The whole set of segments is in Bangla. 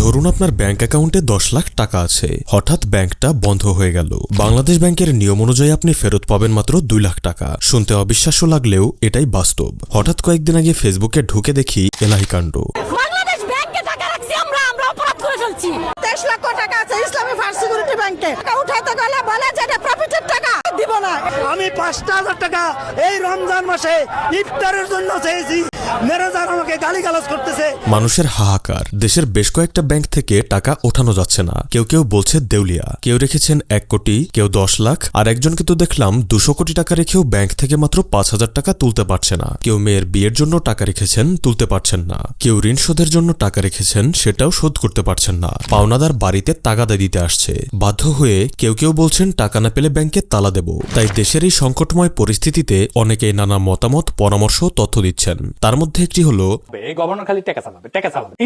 ধরুন আপনার ব্যাংক অ্যাকাউন্টে 10 লাখ টাকা আছে, হঠাৎ ব্যাংকটা বন্ধ হয়ে গেল। বাংলাদেশ ব্যাংকের নিয়ম অনুযায়ী আপনি ফেরত পাবেন মাত্র 2 লাখ টাকা। শুনতে অবিশ্বাস্য লাগলেও এটাই বাস্তব। হঠাৎ কয়েকদিন আগে ফেসবুকে ঢুকে দেখি এলাহি কাণ্ড। বাংলাদেশ ব্যাংকে টাকা রাখছি আমরা অপরাধ করে ফেলছি। 23 লক্ষ টাকা আছে ইসলামী ফার্স্ট সিকিউরিটি ব্যাংকে। টাকা উঠাইতে গেলে বলে যে এটা প্রফিটের টাকা, দিব না। আমি 5,000 টাকা এই রমজান মাসে ইফতারের জন্য চেয়েছি, ম্যানেজার আমাকে গালিগালাজ করতেছে। মানুষের হাহাকার। দেশের বেশ কয়েকটা ব্যাংক থেকে টাকা ওঠানো যাচ্ছে না। কেউ কেউ বলছে দেউলিয়া, কেউ রেখেছেন 1 কোটি, কেউ 10 লাখ, আর একজনকে তো দেখলাম 200 কোটি টাকা রেখেও ব্যাংক থেকে মাত্র 5,000 টাকা তুলতে পারছে না। কেউ মেয়ের বিয়ের জন্য টাকা রেখেছেন, তুলতে পারছেন না। কেউ ঋণ শোধের জন্য টাকা রেখেছেন, সেটাও শোধ করতে পারছেন না। পাওনাদার বাড়িতে তাগাদা দিতে আসছে। বাধ্য হয়ে কেউ কেউ বলছেন টাকা না পেলে ব্যাংকে তালা দেব। তাই দেশের এই সংকটময় পরিস্থিতিতে অনেকেই নানা মতামত, পরামর্শ, তথ্য দিচ্ছেন। তার মধ্যে একটি হলো, এই গভর্নর খালি টাকা চালাবে,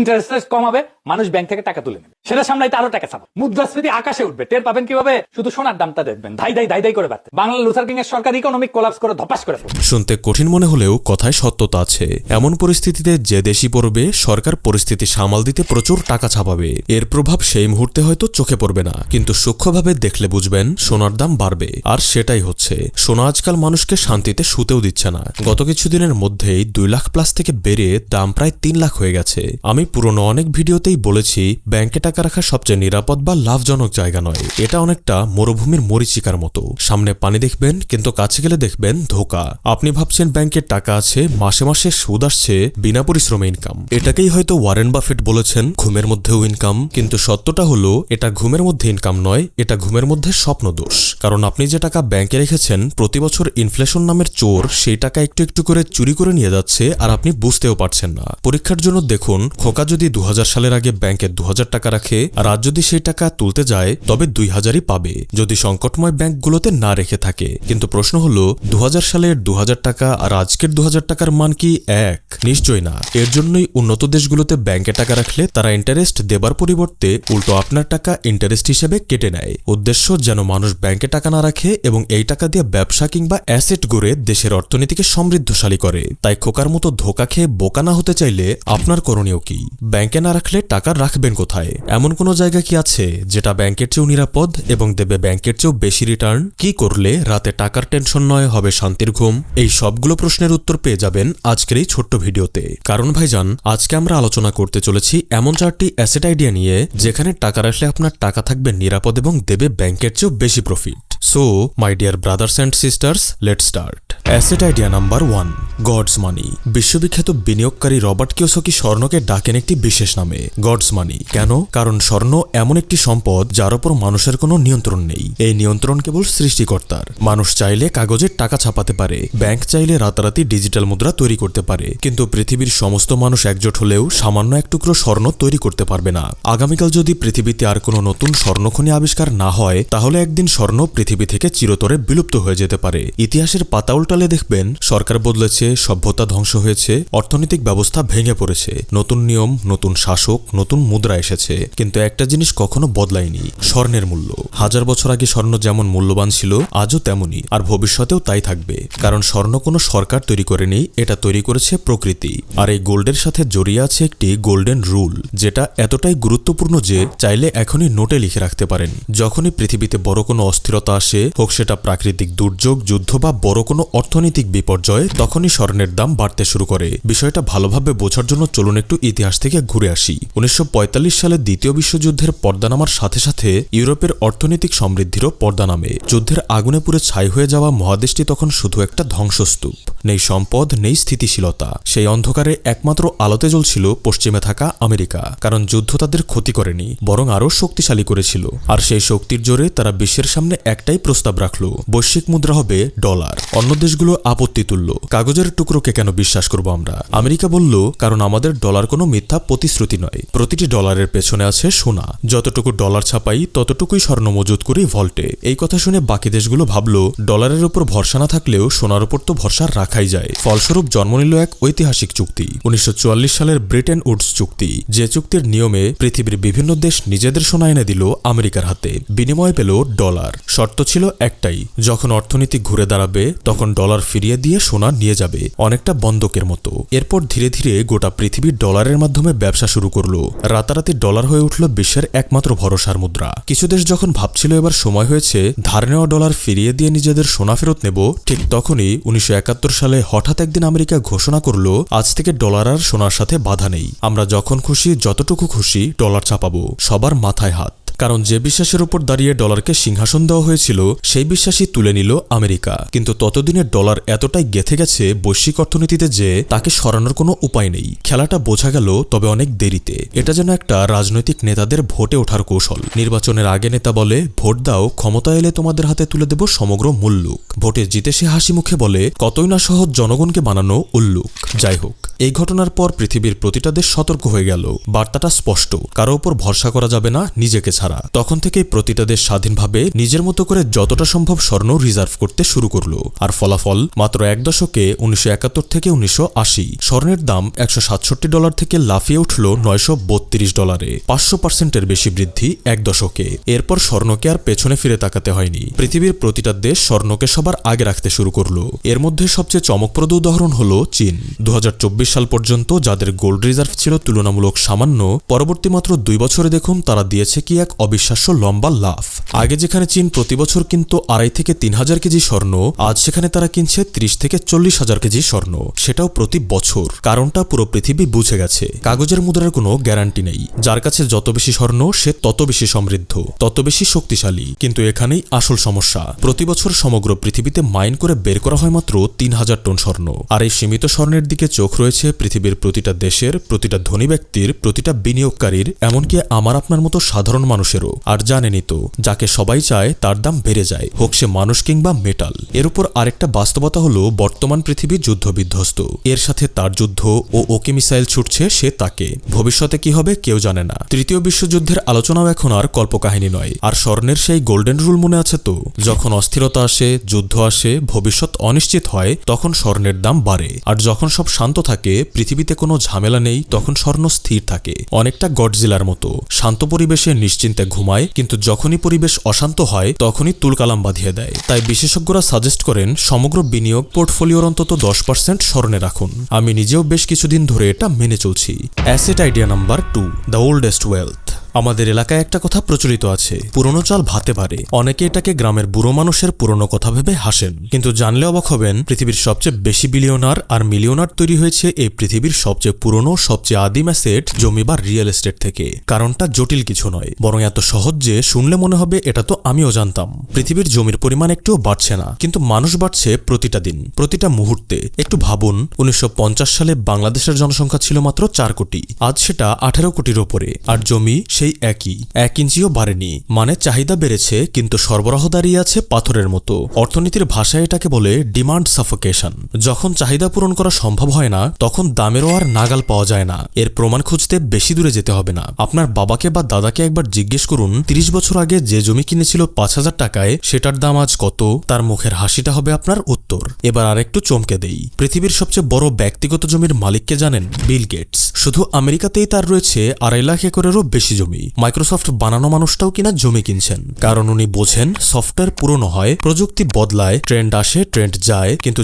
ইন্টারেস্ট রেট কমাবে, মানুষ ব্যাংক থেকে টাকা তুলে নেবে, সেটা সামলাইতে আরো টাকা চালাবে, মুদ্রাস্ফীতি আকাশে উঠবে, টের পাবেন কিভাবে? শুধু সোনার দামটা দেখবেন ধাই ধাই করে বাড়তে। বাংলা লুথার কিং এর সরকার ইকোনমিক কোলাপস করে ধপাস করে পড়বে। শুনতে কঠিন মনে হলেও কথায় সত্যতা আছে। এমন পরিস্থিতিতে যে দেশই পড়বে, সরকার পরিস্থিতি সামাল দিতে প্রচুর টাকা ছাপাবে। এর প্রভাব সেই মুহূর্তে হয়তো চোখে পড়বে না, কিন্তু সূক্ষ্মভাবে দেখলে বুঝবেন সোনার দাম বাড়বে। আর সেটাই হচ্ছে। সোনা আজকাল মানুষকে শান্তিতে শুতেও দিচ্ছে না। গত কিছুদিনের মধ্যেই 2 লাখ প্লাস থেকে বেড়ে দাম প্রায় 3 লাখ হয়ে গেছে। আমি পুরনো অনেক ভিডিওতেই বলেছি, ব্যাংকে টাকা রাখা সবচেয়ে নিরাপদ বা লাভজনক জায়গা নয়। এটা অনেকটা মরুভূমির মরীচিকার মতো। সামনে পানি দেখবেন, কিন্তু কাছে গেলে দেখবেন ধোঁকা। আপনি ভাবছেন ব্যাংকের টাকা আছে, মাসে মাসে সুদ আসছে, বিনা পরিশ্রমে ইনকাম। এটাকেই হয়তো ওয়ারেন বাফেট বলেছেন ঘুমের মধ্যেও ইনকাম। কিন্তু সত্যটা হলো, এটা ঘুমের মধ্যে ইনকাম নয়, এটা ঘুমের মধ্যে স্বপ্ন দোষ। কারণ আপনি যে টাকা ব্যাংকে রেখেছেন, প্রতি বছর ইনফ্লেশন নামের চোর সেই টাকা একটু একটু করে চুরি করে নিয়ে যাচ্ছে, আর আপনি বুঝতেও পারছেন না। পরীক্ষার জন্য দেখুন, খোকা যদি 2000 সালের আগে ব্যাংকে 2000 টাকা রাখে, আর আজ যদি সেই টাকা তুলতে যায়, তবে 2000ই পাবে, যদি সংকটময় ব্যাংকগুলোতে না রেখে থাকে। কিন্তু প্রশ্ন হলো, 2000 সালের 2000 টাকা আর আজকের 2000 টাকার মান কি এক? নিশ্চয়ই না। এর জন্যই উন্নত দেশগুলোতে ব্যাংকে টাকা রাখলে তারা ইন্টারেস্ট দেবার পরিবর্তে উল্টো আপনার টাকা ইন্টারেস্ট হিসেবে কেটে নেয়। উদ্দেশ্য যেন মানুষ ব্যাংকে টাকা না রাখে এবং এই টাকা দিয়ে ব্যবসা কিংবা অ্যাসেট গড়ে দেশের অর্থনীতিকে সমৃদ্ধশালী করে। তাই খোকার মতো ধোকা খেয়ে বোকা না হতে চাইলে আপনার করণীয় কি? ব্যাংকে না রাখলে টাকা রাখবেন কোথায়? এমন কোনো জায়গা কি আছে যেটা ব্যাংকের চেয়েও নিরাপদ এবং দেবে ব্যাংকের চেয়েও বেশি রিটার্ন? কি করলে রাতে টাকার টেনশন নয়, হবে শান্তির ঘুম? এই সবগুলো প্রশ্নের উত্তর পেয়ে যাবেন আজকের এই ছোট্ট ভিডিওতে। কারণ ভাইজান, আজকে আমরা আলোচনা করতে চলেছি এমন 4টি অ্যাসেট আইডিয়া নিয়ে, যেখানে টাকা রাখলে আপনার টাকা থাকবে নিরাপদ এবং দেবে ব্যাংকের চেয়েও বেশি profit. So my dear brothers and sisters, let's start. Asset idea number 1, God's money. বিশ্ববিখ্যাত বিনিয়োগকারী রবার্ট কিওসাকি স্বর্ণকে ডাকেন একটি বিশেষ নামে, গডস মানি। কেন? কারণ স্বর্ণ এমন একটি সম্পদ যার উপর মানুষের কোনো নিয়ন্ত্রণ নেই। এই নিয়ন্ত্রণ কেবল সৃষ্টিকর্তার। মানুষ চাইলে কাগজের টাকা ছাপাতে পারে, ব্যাংক চাইলে রাতারাতি ডিজিটাল মুদ্রা তৈরি করতে পারে, কিন্তু পৃথিবীর সমস্ত মানুষ একজোট হলেও সামান্য এক টুকরো স্বর্ণ তৈরি করতে পারবে না। আগামীকাল যদি পৃথিবীতে আর কোনো নতুন স্বর্ণখনি আবিষ্কার না হয়, তাহলে একদিন স্বর্ণ পৃথিবী থেকে চিরতরে বিলুপ্ত হয়ে যেতে পারে। ইতিহাসের পাতা উল্টালে দেখবেন, সরকার বদলেছে, সভ্যতা ধ্বংস হয়েছে, অর্থনৈতিক ব্যবস্থা ভেঙে পড়েছে, নতুন নিয়ম, নতুন শাসক, নতুন মুদ্রা এসেছে, কিন্তু একটা জিনিস কখনো বদলায়নি, স্বর্ণের মূল্য। 1000 বছর আগে স্বর্ণ যেমন মূল্যবান ছিল, আজও তেমনই, আর ভবিষ্যতেও তাই থাকবে। কারণ স্বর্ণ কোনো সরকার তৈরি করেনি, এটা তৈরি করেছে প্রকৃতি। আর এই গোল্ডের সাথে জড়িয়ে আছে একটি গোল্ডেন রুল, যেটা এতটাই গুরুত্বপূর্ণ যে চাইলে এখনই নোটে লিখে রাখতে পারেন। যখনই পৃথিবীতে বড় কোনো অস্থিরতা আসে, হোক সেটা প্রাকৃতিক দুর্যোগ, যুদ্ধ বা বড় কোনো অর্থনৈতিক বিপর্যয়, তখনই স্বর্ণের দাম বাড়তে শুরু করে। বিষয়টা ভালোভাবে বোঝার জন্য চলুন একটু ইতিহাস থেকে ঘুরে আসি। 1945 সালে দ্বিতীয় বিশ্বযুদ্ধের পর্দা নামার সাথে সাথে ইউরোপের অর্থনৈতিক সমৃদ্ধিরও পর্দা নামে। যুদ্ধের আগুনে পুড়ে ছাই হয়ে যাওয়া মহাদেশটি তখন শুধু একটা ধ্বংসস্তূপ। নেই সম্পদ, নেই স্থিতিশীলতা। সেই অন্ধকারে একমাত্র আলোতে জ্বলছিল পশ্চিমে থাকা আমেরিকা। কারণ যুদ্ধ তাদের ক্ষতি করেনি, বরং আরও শক্তিশালী করেছিল। আর সেই শক্তির জোরে তারা বিশ্বের সামনে একটাই প্রস্তাব রাখলো, বৈশ্বিক মুদ্রা হবে ডলার। অন্য দেশগুলো আপত্তি তুলল, কাগজের টুকরোকে কেন বিশ্বাস করব আমরা? আমেরিকা বলল, কারণ আমাদের ডলার কোনো মিথ্যা প্রতিশ্রুতি নয়, প্রতিটি ডলারের পেছনে আছে সোনা। যতটুকু ডলার ছাপাই ততটুকুই স্বর্ণ মজুত করি ভল্টে। এই কথা শুনে বাকি দেশগুলো ভাবল, ডলারের উপর ভরসা না থাকলেও সোনার উপর তো ভরসা রাখা খাই যায়। ফলস্বরূপ জন্ম নিল এক ঐতিহাসিক চুক্তি, 1944 সালের ব্রিটেন উডস চুক্তি, যে চুক্তির নিয়মে পৃথিবীর বিভিন্ন দেশ নিজেদের সোনা এনে দিল আমেরিকার হাতে, বিনিময়ে পেল ডলার। শর্ত ছিল একটাই, যখন অর্থনীতি ঘুরে দাঁড়াবে তখন ডলার ফিরিয়ে দিয়ে সোনা নিয়ে যাবে, অনেকটা বন্ধকের মতো। এরপর ধীরে ধীরে গোটা পৃথিবী ডলারের মাধ্যমে ব্যবসা শুরু করলো। রাতারাতি ডলার হয়ে উঠল বিশ্বের একমাত্র ভরসার মুদ্রা। কিছু দেশ যখন ভাবছিল এবার সময় হয়েছে ধার নেওয়া ডলার ফিরিয়ে দিয়ে নিজেদের সোনা ফেরত নেব, ঠিক তখনই 1971 সালে হঠাৎ একদিন আমেরিকা ঘোষণা করলো আজ থেকে ডলার আর সোনার সাথে বাধা নেই, আমরা যখন খুশি যতটুকু খুশি ডলার ছাপাবো। সবার মাথায় হাত, কারণ যে বিশ্বাসের উপর দাঁড়িয়ে ডলারকে সিংহাসন দেওয়া হয়েছিল সেই বিশ্বাসই তুলে নিল আমেরিকা। কিন্তু ততদিনে ডলার এতটাই গেঁথে গেছে বৈশ্বিক অর্থনীতিতে যে তাকে সরানোর কোনো উপায় নেই। খেলাটা বোঝা গেল, তবে অনেক দেরিতে। এটা যেন একটা রাজনৈতিক নেতাদের ভোটে ওঠার কৌশল। নির্বাচনের আগে নেতা বলে ভোট দাও, ক্ষমতা এলে তোমাদের হাতে তুলে দেব সমগ্র মুল্লুক। ভোটে জিতে সে হাসি মুখে বলে কতই না সহজ জনগণকে বানানো উল্লুক। যাই হোক, এই ঘটনার পর পৃথিবীর প্রতিটা দেশ সতর্ক হয়ে গেল। বার্তাটা স্পষ্ট, কারো উপর ভরসা করা যাবে না নিজেকে ছাড়া। তখন থেকেই প্রতিটা দেশ স্বাধীনভাবে নিজের মতো করে যতটা সম্ভব স্বর্ণ রিজার্ভ করতে শুরু করলো। আর ফলাফল, মাত্র এক দশকে 1971 থেকে 1980 স্বর্ণের দাম $167 থেকে লাফিয়ে উঠল $932, 500% বেশি বৃদ্ধি এক দশকে। এরপর স্বর্ণকে আর পেছনে ফিরে তাকাতে হয়নি। পৃথিবীর প্রতিটা দেশ স্বর্ণকে সবার আগে রাখতে শুরু করলো। এর মধ্যে সবচেয়ে চমকপ্রদ উদাহরণ হলো চীন। 2024 সাল পর্যন্ত যাদের গোল্ড রিজার্ভ ছিল তুলনামূলক সামান্য, পরবর্তী মাত্র 2 বছরে দেখুন তারা দিয়েছে কি এক অবিশ্বাস্য লম্বা লাফ। আগে যেখানে চীন প্রতি বছর কিনতো 2,500 থেকে 3,000 কেজি স্বর্ণ, আজ সেখানে তারা কিনছে 30 থেকে 40,000 কেজি স্বর্ণ, সেটাও প্রতি বছর। কারণটা পুরো পৃথিবী বুঝে গেছে, কাগজের মুদ্রার কোনো গ্যারান্টি নেই। যার কাছে যত বেশি স্বর্ণ সে তত বেশি সমৃদ্ধ, তত বেশি শক্তিশালী। কিন্তু এখানেই আসল সমস্যা, প্রতি বছর সমগ্র পৃথিবীতে মাইন করে বের করা হয় মাত্র 3,000 টন স্বর্ণ। আর এই সীমিত স্বর্ণের দিকে চোখ রয়েছে পৃথিবীর প্রতিটা দেশের, প্রতিটা ধনী ব্যক্তির, প্রতিটা বিনিয়োগকারীর, এমনকি আমার আপনার মতো সাধারণ মানুষেরও। আর জানেনই তো, যাকে সবাই চায় তার দাম বেড়ে যায়, হোক সে মানুষ কিংবা মেটাল। এর উপর আরেকটা বাস্তবতা হলো বর্তমান পৃথিবী যুদ্ধ বিধ্বস্ত। এর সাথে তার যুদ্ধ ও ওকে মিসাইল ছুটছে সে তাকে। ভবিষ্যতে কি হবে কেউ জানে না। তৃতীয় বিশ্বযুদ্ধের আলোচনাও এখন আর কল্পকাহিনী নয়। আর স্বর্ণের সেই গোল্ডেন রুল মনে আছে তো, যখন অস্থিরতা আসে, যুদ্ধ আসে, ভবিষ্যৎ অনিশ্চিত হয়, তখন স্বর্ণের দাম বাড়ে। আর যখন সব শান্ত থাকে, পৃথিবীতে কোনো ঝামেলা নেই, তখন স্বর্ণ স্থির থাকে, অনেকটা গডজিলার মতো। শান্ত পরিবেশে নিশ্চিন্তে ঘুমায়, কিন্তু যখনই পরিবেশ অশান্ত হয় তখনই তুলকালাম বাঁধিয়ে দেয়। তাই বিশেষজ্ঞরা সাজেস্ট করেন সমগ্র বিনিয়োগ পোর্টফোলিওর অন্তত 10% স্বর্ণে রাখুন। আমি নিজেও বেশ কিছুদিন ধরে এটা মেনে চলছি। Asset idea number 2, the oldest wealth. আমাদের এলাকায় একটা কথা প্রচলিত আছে, পুরনো চাল ভাতে পারে। অনেকে এটাকে গ্রামের বুড়ো মানুষের পুরনো কথা ভেবে হাসেন, কিন্তু জানলে অবাক হবেন পৃথিবীর সবচেয়ে বেশি বিলিয়নার আর মিলিয়নার তৈরি হয়েছে এই পৃথিবীর সবচেয়ে পুরনো, সবচেয়ে আদিম অ্যাসেট জমি বা রিয়েল এস্টেট থেকে। কারণটা জটিল কিছু নয়, বরং এত সহজ যে শুনলে মনে হবে এটা তো আমিও জানতাম। পৃথিবীর জমির পরিমাণ একটুও বাড়ছে না, কিন্তু মানুষ বাড়ছে প্রতিটা দিন, প্রতিটা মুহূর্তে। একটু ভাবুন, 1950 সালে বাংলাদেশের জনসংখ্যা ছিল মাত্র 4 কোটি, আজ সেটা 18 কোটির ওপরে। আর জমি সেই একই, 1 ইঞ্চিও বাড়েনি। মানে চাহিদা বেড়েছে, কিন্তু সরবরাহ দাঁড়িয়ে আছে পাথরের মতো। অর্থনীতির ভাষায় এটাকে বলে ডিমান্ড সাফোকেশন। যখন চাহিদা পূরণ করা সম্ভব হয় না, তখন দামেরও আর নাগাল পাওয়া যায় না। এর প্রমাণ খুঁজতে বেশি দূরে যেতে হবে না। আপনার বাবাকে বা দাদাকে একবার জিজ্ঞেস করুন 30 বছর আগে যে জমি কিনেছিল 5,000 টাকায়, সেটার দাম আজ কত? তার মুখের হাসিটা হবে আপনার উত্তর। এবার আরেকটু চমকে দেই, পৃথিবীর সবচেয়ে বড় ব্যক্তিগত জমির মালিককে জানেন? Bill Gates. শুধু আমেরিকাতেই তার রয়েছে 2.5 লাখ একরেরও বেশি জমি। মাইক্রোসফট বানানো মানুষটাও কিনা জমি কিনছেন, কারণ উনি বোঝেন সফটওয়্যার পুরনো হয়, প্রযুক্তি বদলায়, ট্রেন্ড আসে, ট্রেন্ড যায়, কিন্তু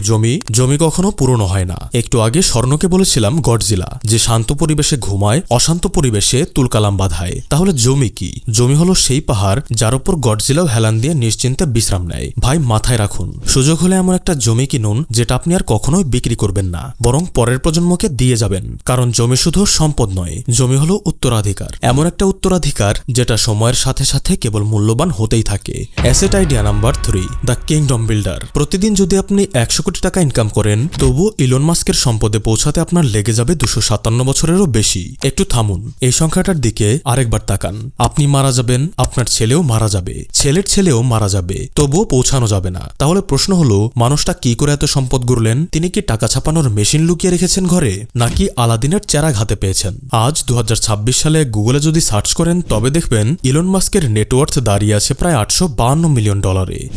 জমি কখনো পুরনো হয় না। একটু আগে স্বর্ণকে বলেছিলাম গডজিলা, যে শান্ত পরিবেশে ঘুমায়, অশান্ত পরিবেশে তুলকালাম বাঁধায়। তাহলে জমি কি? জমি হলো সেই পাহাড় যার উপর গডজিলাও হেলান দিয়ে নিশ্চিন্তে বিশ্রাম নেয়। ভাই মাথায় রাখুন, সুযোগ হলে এমন একটা জমি কিনুন যেটা আপনি আর কখনোই বিক্রি করবেন না, বরং পরের প্রজন্মকে দিয়ে যাবেন। কারণ জমি শুধু সম্পদ নয়, জমি হলো উত্তরাধিকার। এমন একটা উত্তরাধিকার যেটা সময়ের সাথে সাথে কেবল মূল্যবান হতেই থাকে। Asset idea number 3, the kingdom builder. প্রতিদিন যদি আপনি 100 কোটি টাকা ইনকাম করেন, তবুও ইলন মাস্কের সম্পদে পৌঁছাতে আপনার লেগে যাবে 257 বছরেরও বেশি। একটু থামুন, এই সংখ্যাটার দিকে আরেকবার তাকান। আপনি মারা যাবেন, আপনার ছেলেও মারা যাবে, ছেলের ছেলেও মারা যাবে, তবুও পৌঁছানো যাবে না। তাহলে প্রশ্ন হলো, মানুষটা কি করে এত সম্পদ গড়লেন? তিনি কি টাকা ছাপানোর মেশিন লুকিয়ে রেখেছেন ঘরে, নাকি আলাদিনের চেরাগ হাতে পেয়েছেন? আজ 2026 সালে গুগলে যদি সার্চ সার্চ করেন তবে দেখবেন ইলন মাস্কের নেটওয়ার্থ দাঁড়িয়ে আছে প্রায় $852 মিলিয়ন।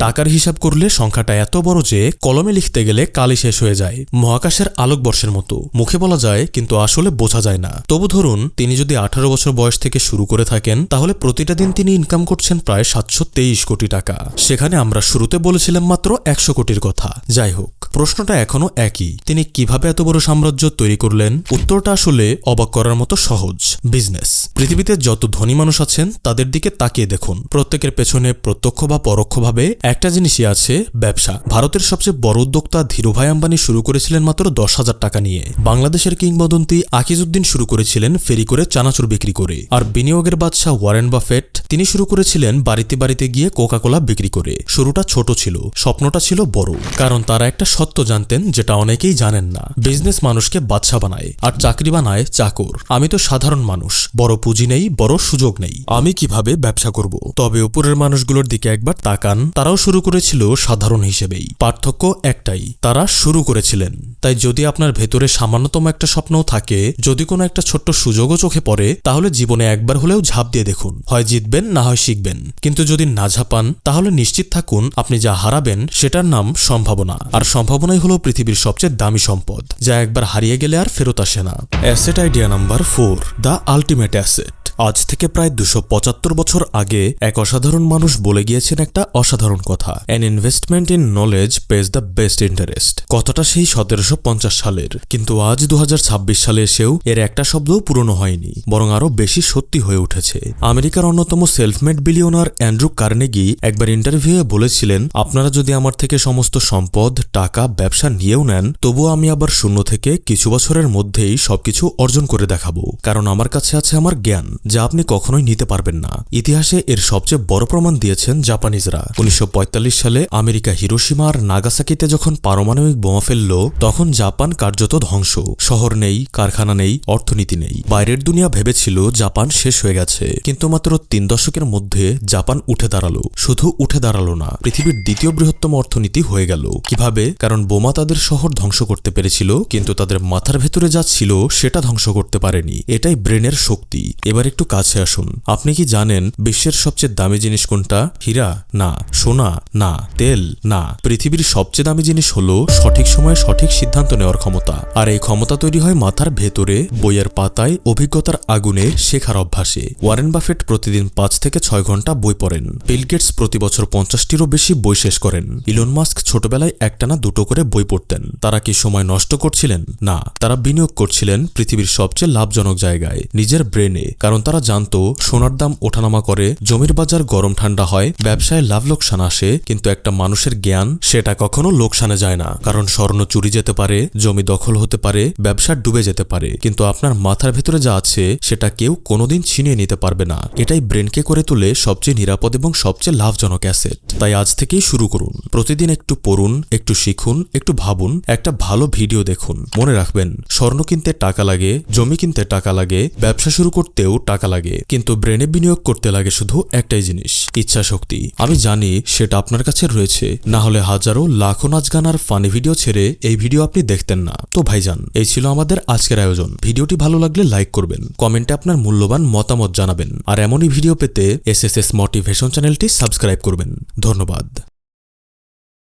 টাকার হিসাব করলে সংখ্যাটা এত বড় যে কলমে লিখতে গেলে কালি শেষ হয়ে যায়, মহাকাশের আলোকবর্ষের মতো। মুখে বলা যায় কিন্তু আসলে বোঝা যায় না। তবু ধরুন তিনি যদি 18 বছর বয়স থেকে শুরু করে থাকেন তাহলে প্রতিটা দিন তিনি ইনকাম করছেন প্রায় 723 কোটি টাকা। সেখানে আমরা শুরুতে বলেছিলাম মাত্র 100 কোটির কথা। যাই হোক, প্রশ্নটা এখনো একই, তিনি কিভাবে এত বড় সাম্রাজ্য তৈরি করলেন? উত্তরটা আসলে অবাক করার মতো সহজ, বিজনেস। পৃথিবীতে যত ধনী মানুষ আছেন তাদের দিকে তাকিয়ে দেখুন, প্রত্যেকের পেছনে প্রত্যক্ষ বা পরোক্ষভাবে একটা জিনিসই আছে, ব্যবসা। ভারতের সবচেয়ে বড় উদ্যোক্তা ধীরুভাই আম্বানি শুরু করেছিলেন মাত্র 10,000 টাকা নিয়ে। বাংলাদেশের কিংবদন্তি আকিজউদ্দিন শুরু করেছিলেন ফেরি করে চানাচুর বিক্রি করে। আর বিনিয়োগের বাদশাহ ওয়ারেন বাফেট তিনি শুরু করেছিলেন বাড়িতে বাড়িতে গিয়ে কোকা কোলা বিক্রি করে। শুরুটা ছোট ছিল, স্বপ্নটা ছিল বড়, কারণ তারা একটা সত্য জানতেন যেটা অনেকেই জানেন না, বিজনেস মানুষকে বাদশা বানায় আর চাকরি বানায় চাকর। আমি তো সাধারণ মানুষ, বড় পুঁজি নেই, বড় সুযোগ নেই, আমি কিভাবে ব্যবসা করব? তবে উপরের মানুষগুলোর দিকে একবার তাকান, তারাও শুরু করেছিল সাধারণ হিসেবেই। পার্থক্য একটাই, তারা শুরু করেছিলেন। তাই যদি আপনার ভেতরে সামান্যতম একটা স্বপ্নও থাকে, যদি কোনো একটা ছোট্ট সুযোগও চোখে পড়ে, তাহলে জীবনে একবার হলেও ঝাঁপ দিয়ে দেখুন, হয় জিতবেন না হয় শিখবেন। কিন্তু যদি না ঝাঁপান তাহলে নিশ্চিত থাকুন আপনি যা হারাবেন সেটার নাম সম্ভাবনা। আর সম্ভাবনাই হলো পৃথিবীর সবচেয়ে দামি সম্পদ, যা একবার হারিয়ে গেলে আর ফেরত আসে না। Asset idea number 4, the ultimate asset. আজ থেকে প্রায় 275 বছর আগে এক অসাধারণ মানুষ বলে গিয়েছেন একটা অসাধারণ কথা, an investment in knowledge page the best interest. কথাটা সেই 1750 সালের, কিন্তু আজ 2026 সালে এসেও এর একটা শব্দও পুরনো হয়নি, বরং আরো বেশি সত্যি হয়ে উঠেছে। আমেরিকার অন্যতম সেলফমেড বিলিয়নার অ্যান্ড্রু কার্নেগি একবার ইন্টারভিউয়ে বলেছিলেন, আপনারা যদি আমার থেকে সমস্ত সম্পদ, টাকা, ব্যবসা নিয়েও নেন, তবুও আমি আবার শূন্য থেকে কিছু বছরের মধ্যেই সবকিছু অর্জন করে দেখাবো, কারণ আমার কাছে আছে আমার জ্ঞান, যা আপনি কখনোই নিতে পারবেন না। ইতিহাসে এর সবচেয়ে বড় প্রমাণ দিয়েছেন জাপানিজরা। 1945 সালে আমেরিকা হিরোশিমা আর নাগাসাকিতে যখন পারমাণবিক বোমা ফেলল, তখন জাপান কার্যত ধ্বংস। শহর নেই, কারখানা নেই, অর্থনীতি নেই। বাইরের দুনিয়া ভেবেছিল জাপান শেষ হয়ে গেছে, কিন্তু মাত্র 3 দশকের মধ্যে জাপান উঠে দাঁড়ালো। শুধু উঠে দাঁড়ালো না, পৃথিবীর দ্বিতীয় বৃহত্তম অর্থনীতি হয়ে গেল। কিভাবে? কারণ বোমা তাদের শহর ধ্বংস করতে পেরেছিল, কিন্তু তাদের মাথার ভেতরে যা ছিল সেটা ধ্বংস করতে পারেনি। এটাই ব্রেনের শক্তি। এবার একটু কাছে আসুন, আপনি কি জানেন বিশ্বের সবচেয়ে দামি জিনিস কোনটা? হীরা না, সোনা না, তেল না। পৃথিবীর সবচেয়ে দামি জিনিস হলো সঠিক সময়ে সঠিক সিদ্ধান্ত নেওয়ার ক্ষমতা। আর এই ক্ষমতা তৈরি হয় মাথার ভেতরে, বইয়ের পাতায়, অভিজ্ঞতার আগুনে, শেখার অভ্যাসে। ওয়ারেন বাফেট প্রতিদিন 5 থেকে 6 ঘন্টা বই পড়েন। বিল গেটস প্রতি বছর 50টিরও বেশি বই শেষ করেন। ইলন মাস্ক ছোটবেলায় একটানা 2টো করে বই পড়তেন। তারা কি সময় নষ্ট করছিলেন? না, তারা বিনিয়োগ করছিলেন পৃথিবীর সবচেয়ে লাভজনক জায়গায়, নিজের ব্রেনে। কারণ তারা জানতো সোনার দাম ওঠানামা করে, জমির বাজার গরম ঠান্ডা হয়, ব্যবসায় লাভ লোকসান আসে, কিন্তু একটা মানুষের জ্ঞান সেটা কখনো লোকসানে যায় না। কারণ স্বর্ণ চুরি যেতে পারে, জমি দখল হতে পারে, ব্যবসা ডুবে যেতে পারে, কিন্তু আপনার মাথার ভেতরে যা আছে সেটা কেউ কোনোদিন ছিনিয়ে নিতে পারবে না। এটাই ব্রেনকে করে তোলে সবচেয়ে নিরাপদ এবং সবচেয়ে লাভজনক অ্যাসেট। তাই আজ থেকেই শুরু করুন, প্রতিদিন একটু পড়ুন, একটু শিখুন, একটু ভাবুন, একটা ভালো ভিডিও দেখুন। মনে রাখবেন, স্বর্ণ কিনতে টাকা লাগে, জমি কিনতে টাকা লাগে, ব্যবসা শুরু করতেও টাকা লাগে, কিন্তু ব্রেনে বিনিয়োগ করতে লাগে শুধু একটাই জিনিস, ইচ্ছা শক্তি। আমি জানি সেটা আপনার কাছে রয়েছে, না হলে হাজারো লাখো নাচ গান আর ফানি ভিডিও ছেড়ে এই ভিডিও আপনি দেখতেন না। তো ভাইজান, এই ছিল আমাদের আজকের আয়োজন। ভিডিওটি ভালো লাগলে লাইক করবেন, কমেন্টে আপনার মূল্যবান মতামত জানাবেন, আর এমনই ভিডিও পেতে এসএসএস মোটিভেশন চ্যানেলটি সাবস্ক্রাইব করবেন। ধন্যবাদ।